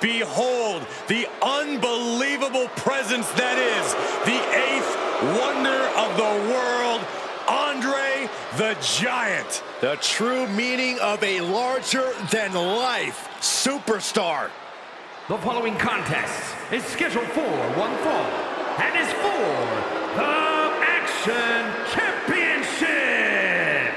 behold the unbelievable presence that is the 8th wonder of the world, Andre the Giant. The true meaning of a larger-than-life superstar. The following contest is scheduled for one fall and is for the Action Championship.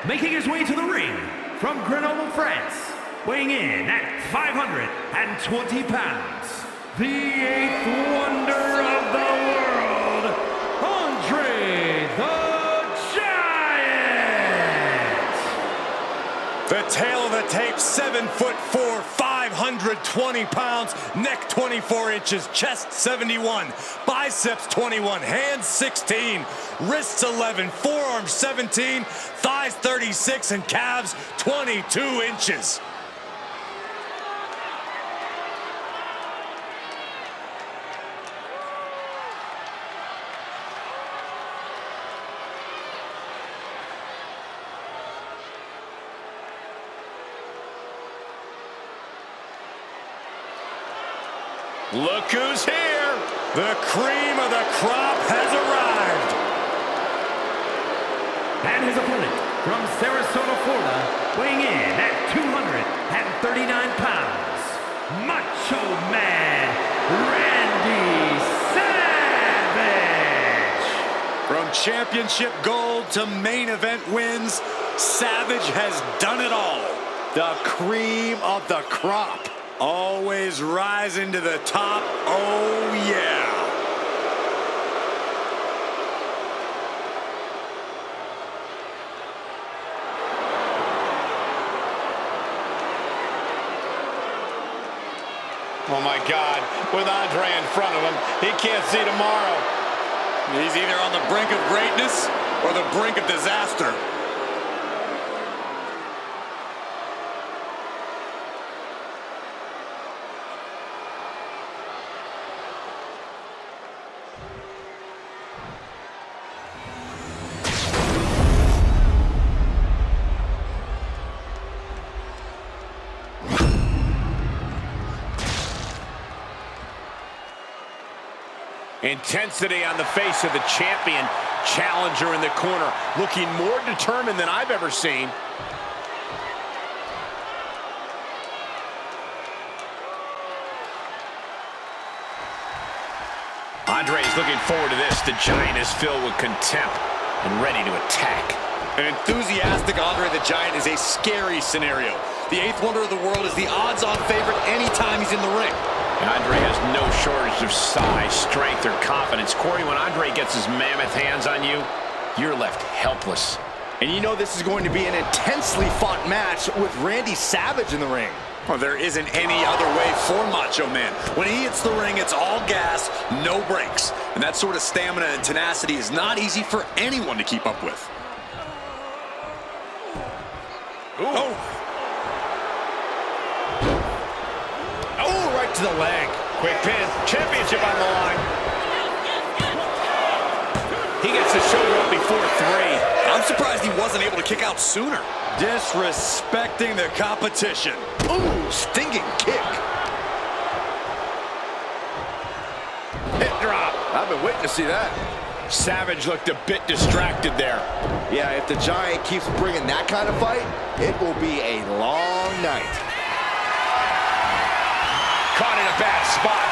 Making his way to the ring from Grenoble, France, weighing in at 520 pounds, the 8th wonder of the world, Andre the Giant. The tail of the tape, 7'4", 520 pounds, neck 24 inches, chest 71, biceps 21, hands 16, wrists 11, forearms 17, thighs 36, and calves 22 inches. Look who's here! The cream of the crop has arrived. And his opponent from Sarasota, Florida, weighing in at 239 pounds, Macho Man Randy Savage. From championship gold to main event wins, Savage has done it all. The cream of the crop. Always rising to the top, oh yeah. Oh my God, with Andre in front of him, he can't see tomorrow. He's either on the brink of greatness or the brink of disaster. Intensity on the face of the champion. Challenger in the corner, looking more determined than I've ever seen. Andre is looking forward to this. The Giant is filled with contempt and ready to attack. An enthusiastic Andre the Giant is a scary scenario. The 8th wonder of the world is the odds-on favorite anytime he's in the ring. And Andre has no shortage of size, strength, or confidence. Corey, when Andre gets his mammoth hands on you, you're left helpless. And you know this is going to be an intensely fought match with Randy Savage in the ring. Well, there isn't any other way for Macho Man. When he hits the ring, it's all gas, no brakes. And that sort of stamina and tenacity is not easy for anyone to keep up with. Ooh. Oh. Oh, right to the leg. Quick pin. Championship on the line. He gets the shoulder up before 3. I'm surprised he wasn't able to kick out sooner. Disrespecting the competition. Ooh, stinging kick. Hip drop. I've been waiting to see that. Savage looked a bit distracted there. Yeah, if the Giant keeps bringing that kind of fight, it will be a long night. Caught in a bad spot.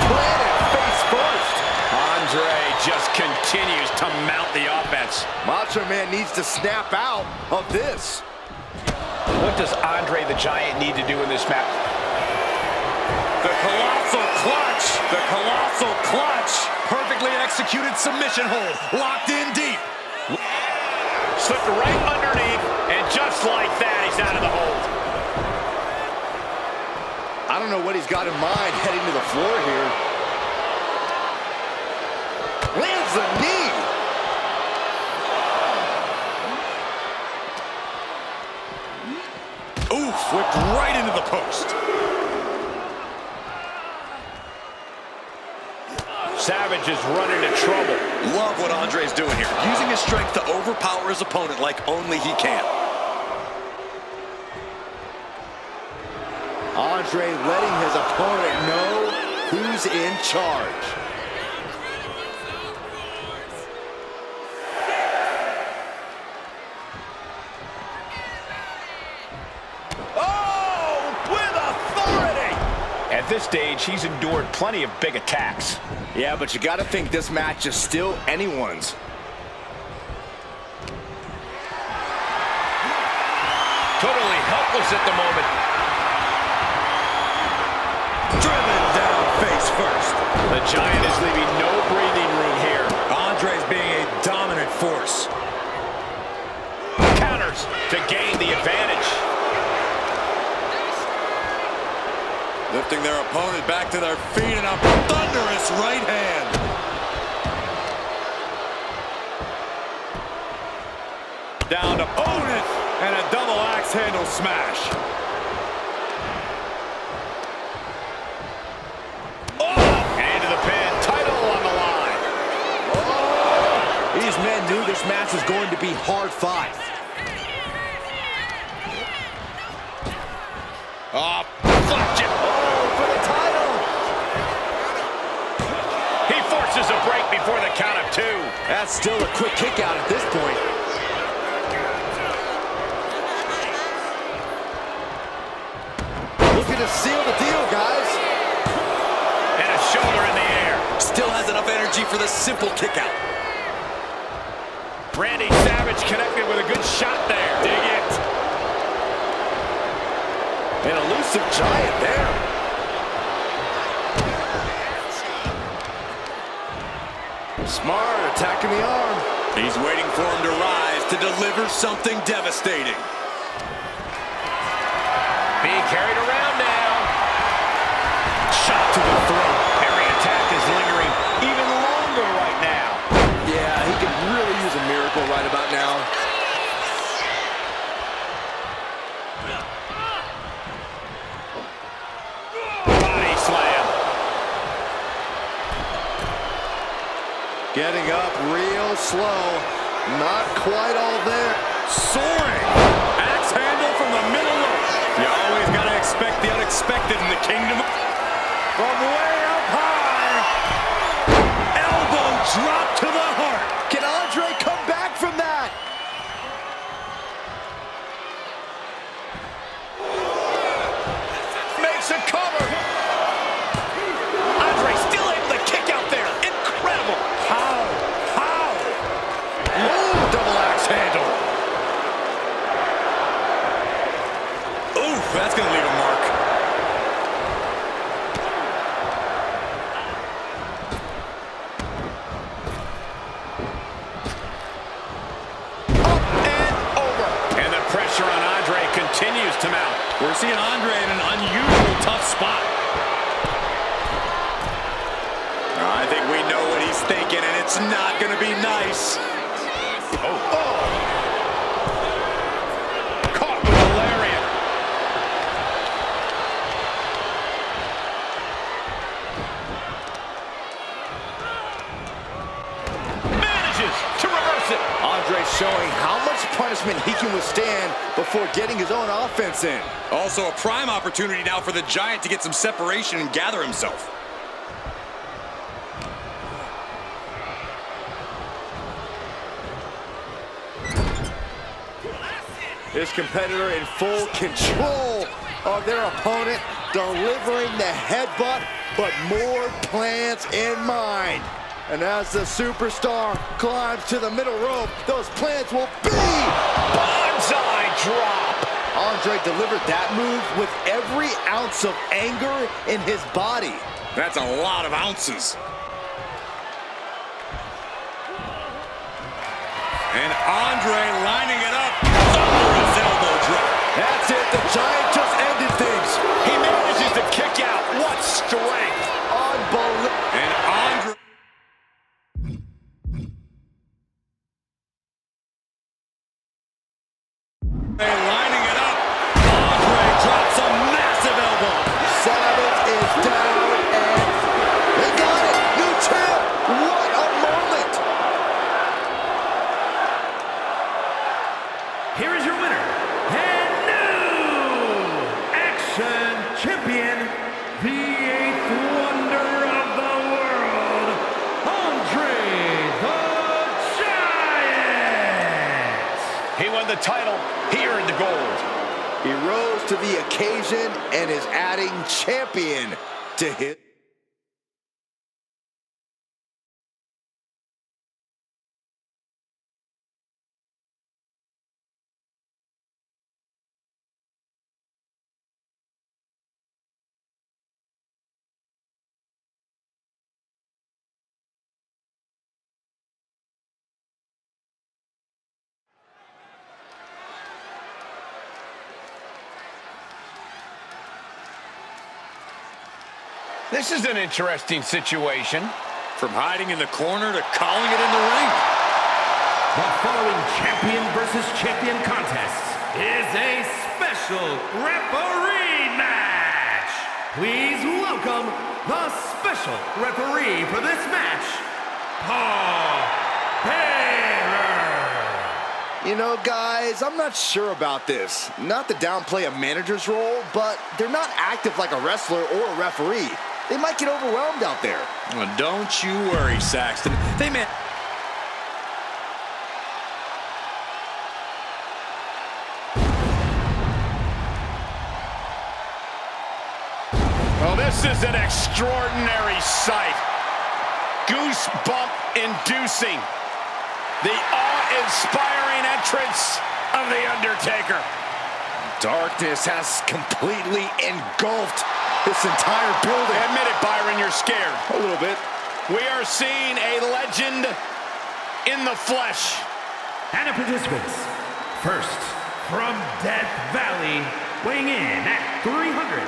Planted face first. Andre just continues to mount the offense. Macho Man needs to snap out of this. What does Andre the Giant need to do in this match? The colossal clutch. The colossal clutch. Perfectly executed submission hold. Locked in deep. Slipped right underneath, and just like that, he's out of the hold. I don't know what he's got in mind heading to the floor here. Lands the knee. Oof, whipped right into the post. Savage is running into trouble. Love what Andre's doing here. Using his strength to overpower his opponent like only he can. Andre letting his opponent know who's in charge. Oh, with authority! At this stage, he's endured plenty of big attacks. Yeah, but you gotta think this match is still anyone's. Totally helpless at the moment. Driven down face first. The Giant is leaving no breathing room here. Andre's being a dominant force. Counters to gain the advantage. Lifting their opponent back to their feet and a thunderous right hand. Down to opponent and a double axe handle smash. Oh! And into the pin. Title on the line. Oh! These men knew this match was going to be hard-fought. Oh, flapjack. Oh, for the title! He forces a break before the count of 2. That's still a quick kick out at this point. Looking to seal the deal, guys. And a shoulder in the air. Still has enough energy for the simple kick out. Randy Savage connected with a good shot there. Dig it. An elusive Giant there. Smart attacking the arm. He's waiting for him to rise to deliver something devastating. Being carried around now. Shot to the throat. Every attack is lingering even longer right now. Yeah, he could really use a miracle right about now. Body slam. Getting up real slow. Not quite all there. Soaring. Axe handle from the middle rope. You always got to expect the unexpected in the kingdom. From way up high. Elbow drop to the heart. Can Andre come back from that? Makes a cover. Andre still able to kick out there. Incredible. How? Ooh, double axe handle. Ooh, that's going to leave a mark. Up and over. And the pressure on Andre continues to mount. We're seeing Andre in an unusual tough spot. I think we know what he's thinking, and it's not going to be nice. Oh. Caught with a lariat. Manages to reverse it. Andre showing how much punishment he can withstand before getting his own offense in. Also a prime opportunity now for the Giant to get some separation and gather himself. His competitor in full control of their opponent, delivering the headbutt, but more plans in mind. And as the superstar climbs to the middle rope, those plans will be Bonsai drop. Andre delivered that move with every ounce of anger in his body. That's a lot of ounces. And Andre lining it up. Thunderous elbow drop. That's it. The Giant just ended things. He manages to kick out. What strength. Unbelievable. And Andre lining it up. Andre drops a massive elbow. Savage is down, and they got it. New champ. What a moment. Here is your winner, and new Action Champion, the title here in the gold. He rose to the occasion and is adding champion to his... This is an interesting situation. From hiding in the corner to calling it in the ring. The following champion versus champion contest is a special referee match. Please welcome the special referee for this match, Paul Bearer. You know, guys, I'm not sure about this. Not to downplay a manager's role, but they're not active like a wrestler or a referee. They might get overwhelmed out there. Well, don't you worry, Saxton. They may... Well, this is an extraordinary sight. Goosebump-inducing. The awe-inspiring entrance of The Undertaker. Darkness has completely engulfed this entire building. Admit it, Byron, you're scared. A little bit. We are seeing a legend in the flesh. And the participants, first from Death Valley, weighing in at 309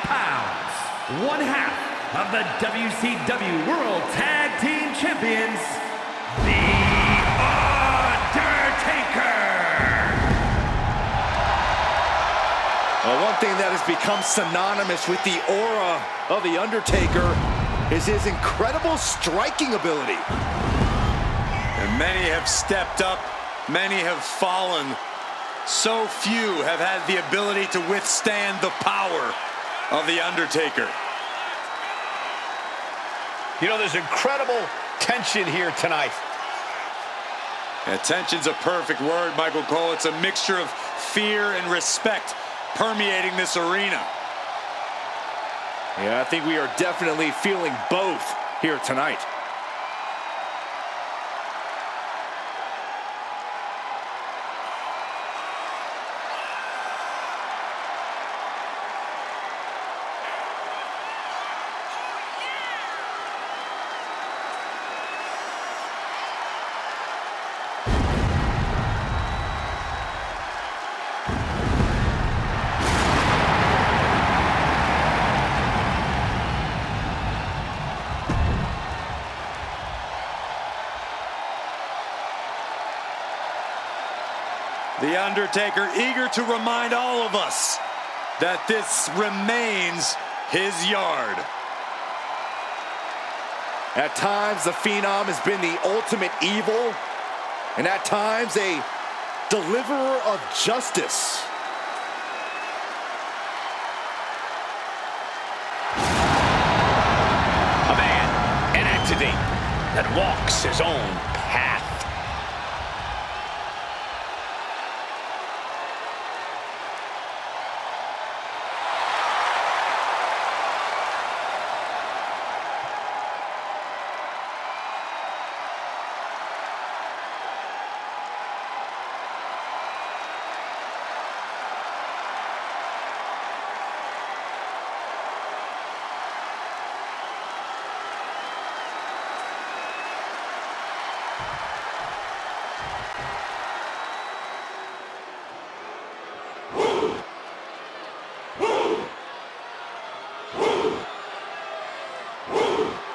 pounds, one half of the WCW World Tag Team Champions, The Undertaker. Well, one thing that has become synonymous with the aura of The Undertaker is his incredible striking ability. And many have stepped up, many have fallen. So few have had the ability to withstand the power of The Undertaker. You know, there's incredible tension here tonight. Yeah, tension's a perfect word, Michael Cole. It's a mixture of fear and respect permeating this arena. Yeah, I think we are definitely feeling both here tonight. The Undertaker eager to remind all of us that this remains his yard. At times, the Phenom has been the ultimate evil, and at times, a deliverer of justice. A man, an entity that walks his own path.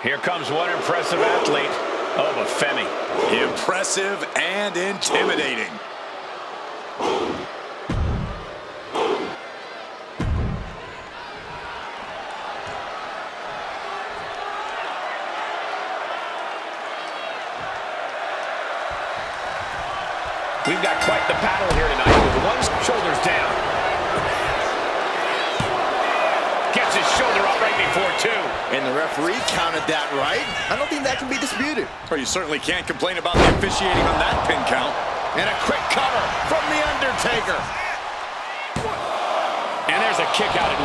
Here comes one impressive athlete, Oba Femi. Impressive and intimidating. We've got quite the battle here tonight with one shoulders down. Gets his shoulder up right before two. And the referee counted that right. I don't think that can be disputed. Well, you certainly can't complain about the officiating on that pin count. And a quick cover from the Undertaker. And there's a kick out at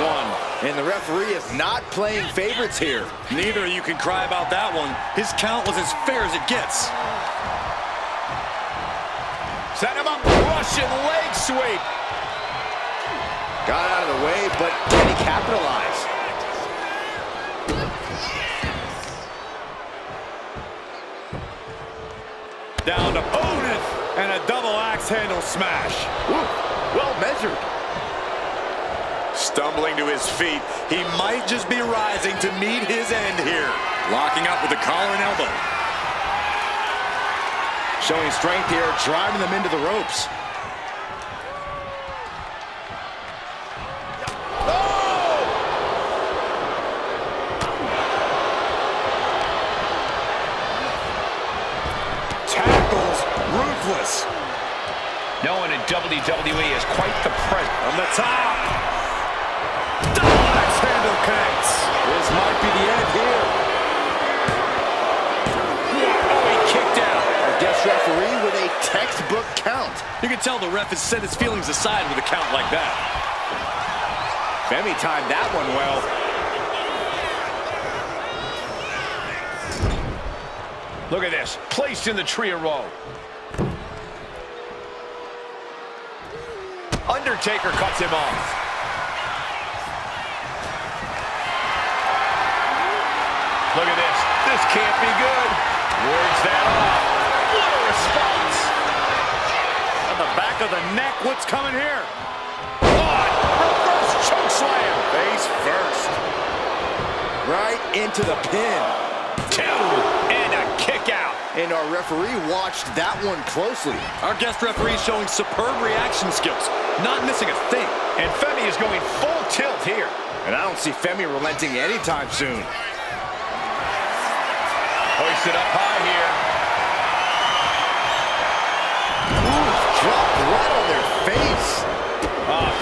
1. And the referee is not playing favorites here. Neither you can cry about that one. His count was as fair as it gets. Set him up, Russian leg sweep. Got out of the way, but can he capitalize? Down to opponent, and a double axe handle smash. Ooh, well measured. Stumbling to his feet, he might just be rising to meet his end here. Locking up with the collar and elbow. Showing strength here, driving them into the ropes. Tackles, ruthless. No one in WWE is quite the presence. From the top. Double axe handle connects. This might be the end here. Oh, he kicked out. Our guest referee with a textbook count. You can tell the ref has set his feelings aside with a count like that. Femi timed that one well. Look at this, placed in the tree of woe. Undertaker cuts him off. Look at this. This can't be good. Wards that off. What a response. On the back of the neck, what's coming here? One, reverse choke slam. Face first. Right into the pin. 2, and a kick out. And our referee watched that one closely. Our guest referee is showing superb reaction skills, not missing a thing. And Femi is going full tilt here. And I don't see Femi relenting anytime soon. Hoisted up high here. Ooh, dropped right on their face.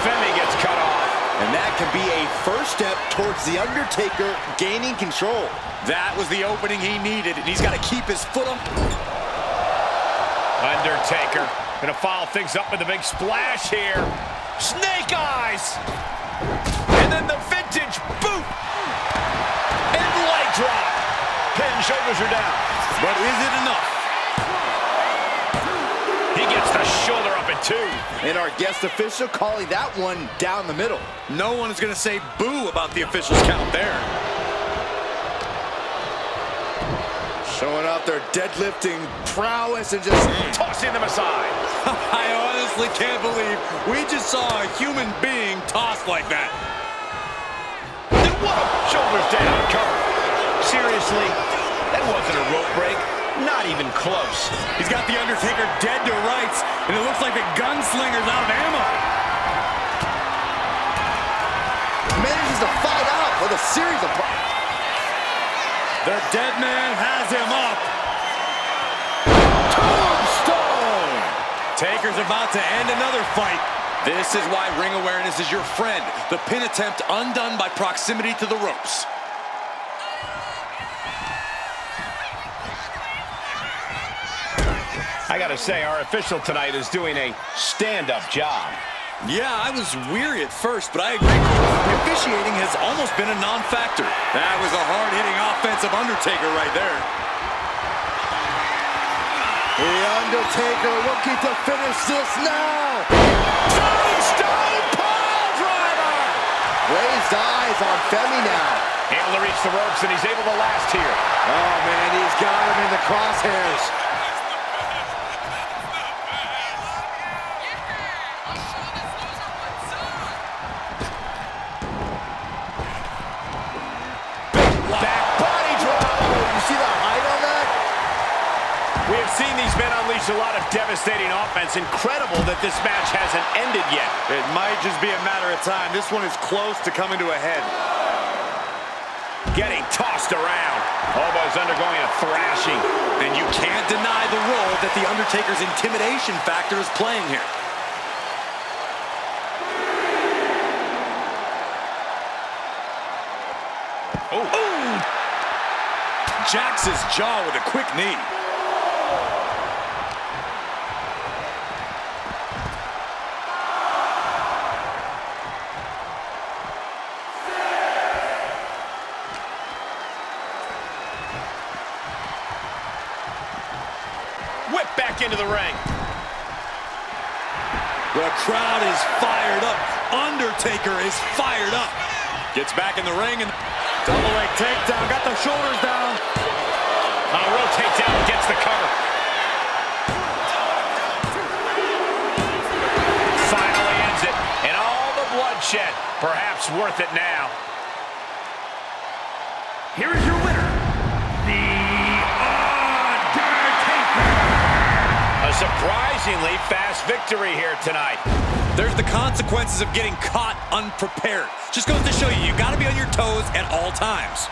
Femi gets cut off. And that can be a first step towards the Undertaker gaining control. That was the opening he needed, and he's got to keep his foot on. Undertaker gonna follow things up with a big splash here. Snake eyes. And then the vintage boot. And leg drop. Pin, shoulders are down. But is it enough? He gets the shoulder up at 2. And our guest official calling that one down the middle. No one is going to say boo about the official's count there. Showing off their deadlifting prowess and just Tossing them aside. I honestly can't believe we just saw a human being tossed like that. And what a shoulders down cover. Seriously, that wasn't a rope break. Not even close. He's got the Undertaker dead to rights, and it looks like the gunslinger's out of ammo. manages to fight out with a series of... The dead man has him up. Tombstone! Taker's about to end another fight. This is why ring awareness is your friend. The pin attempt undone by proximity to the ropes. I gotta say, our official tonight is doing a stand-up job. Yeah, I was weary at first, but I agree. The officiating has almost been a non-factor. That was a hard-hitting offensive Undertaker right there. The Undertaker looking to finish this now. Tombstone pile driver! Raised eyes on Femi now. Able to reach the ropes, and he's able to last here. Oh, man, he's got him in the crosshairs. Back body drop. You see the height on that? We have seen these men unleash a lot of devastating offense. Incredible that this match hasn't ended yet. It might just be a matter of time. This one is close to coming to a head. Getting tossed around. Oba's undergoing a thrashing. And you can't deny the role that the Undertaker's intimidation factor is playing here. Oh. Ooh! Jacks his jaw with a quick knee. back into the ring. The crowd is fired up. Undertaker is fired up. Gets back in the ring and double leg takedown. Got the shoulders down. Rotates out and gets the cover. Finally ends it. And all the bloodshed. Perhaps worth it now. Here is your winner, The Undertaker. A surprisingly fast victory here tonight. There's the consequences of getting caught unprepared. Just goes to show you, you got to be on your toes at all times.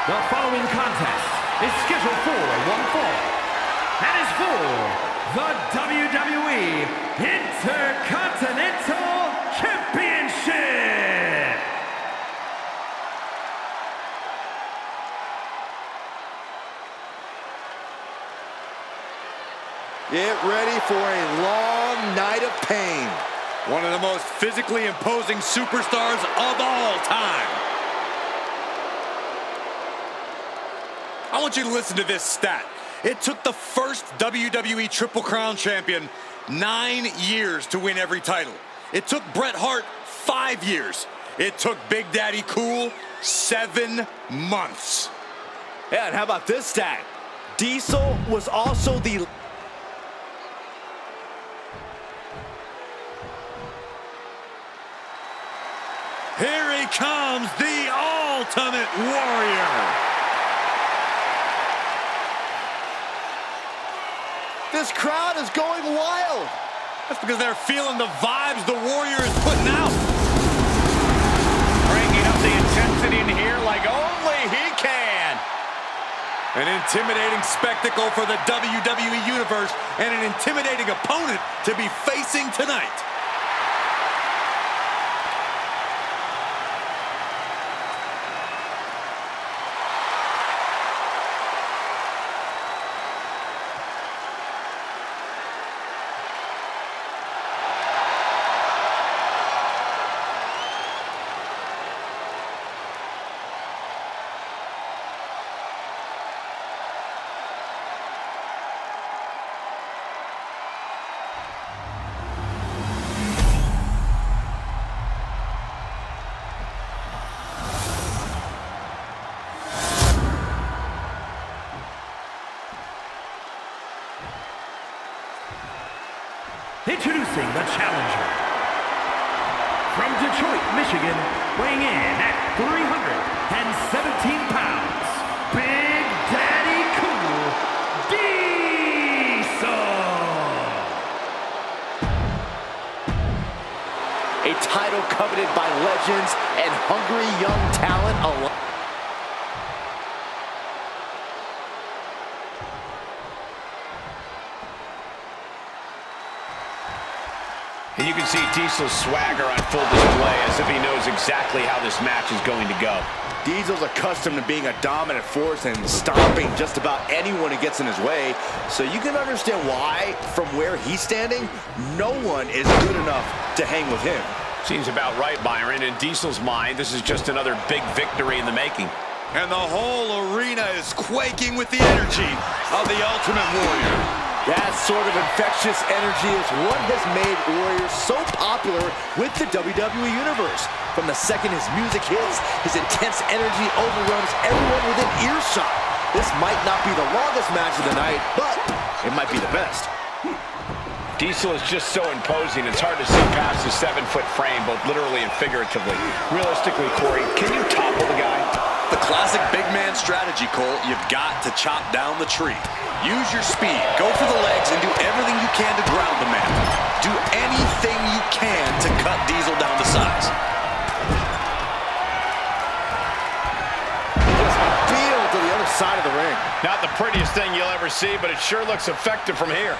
The following contest is scheduled for one fall and is for the WWE Intercontinental Championship. Get ready for a long night of pain. One of the most physically imposing superstars of all time. I want you to listen to this stat. It took the first WWE Triple Crown champion 9 years to win every title. It took Bret Hart 5 years. It took Big Daddy Cool 7 months. Yeah, and how about this stat? Diesel was also the... Here he comes, the Ultimate Warrior. This crowd is going wild. That's because they're feeling the vibes the Warrior is putting out. Bringing up the intensity in here like only he can. An intimidating spectacle for the WWE Universe and an intimidating opponent to be facing tonight. Introducing the challenger. From Detroit, Michigan, weighing in at 317 pounds, Big Daddy Cool, Diesel. A title coveted by legends and hungry young talent alike. And you can see Diesel's swagger on full display as if he knows exactly how this match is going to go. Diesel's accustomed to being a dominant force and stomping just about anyone who gets in his way. So you can understand why, from where he's standing, no one is good enough to hang with him. Seems about right, Byron. In Diesel's mind, this is just another big victory in the making. And the whole arena is quaking with the energy of the Ultimate Warrior. That sort of infectious energy is what has made Warrior so popular with the WWE Universe. From the second his music hits, his intense energy overwhelms everyone within earshot. This might not be the longest match of the night, but it might be the best. Diesel is just so imposing, it's hard to see past his 7-foot frame, both literally and figuratively. Realistically, Corey, can you topple the guy? The classic big man strategy, Cole. You've got to chop down the tree. Use your speed, go for the legs, and do everything you can to ground the man. Do anything you can to cut Diesel down to size. Just peeled to the other side of the ring. Not the prettiest thing you'll ever see, but it sure looks effective from here.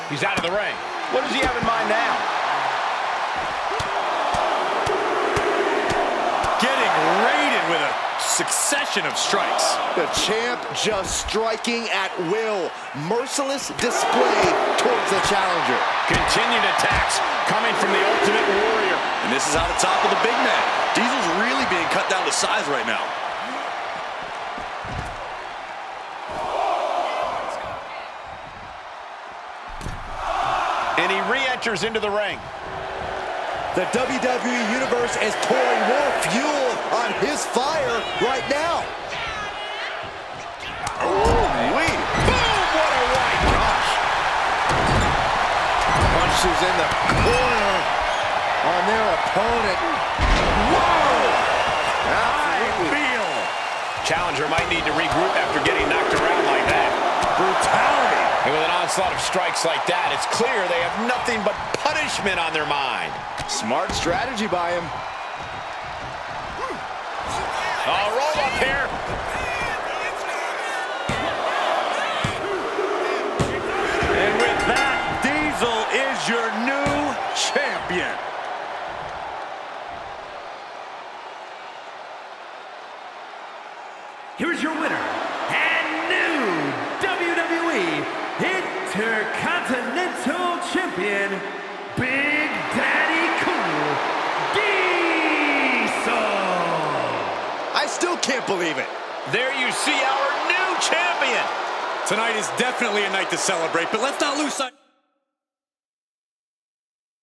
He's out of the ring. What does he have in mind now? Getting raided with a succession of strikes. The champ just striking at will. Merciless display towards the challenger. Continued attacks coming from the Ultimate Warrior. And this is how to topple the big man. Diesel's really being cut down to size right now. And he re-enters into the ring. The WWE Universe is pouring more fuel on his fire right now. Boom! What a right! Gosh. Punches in the corner on their opponent. Whoa! Challenger might need to regroup after getting knocked around like that. Brutality. And with an onslaught of strikes like that, it's clear they have nothing but punishment on their mind. Smart strategy by him. Roll up here. And with that, Diesel is your new champion. Here's your winner and new WWE Intercontinental Champion, Big Daddy Cool Diesel. I still can't believe it. There you see our new champion. Tonight is definitely a night to celebrate, but let's not lose sight.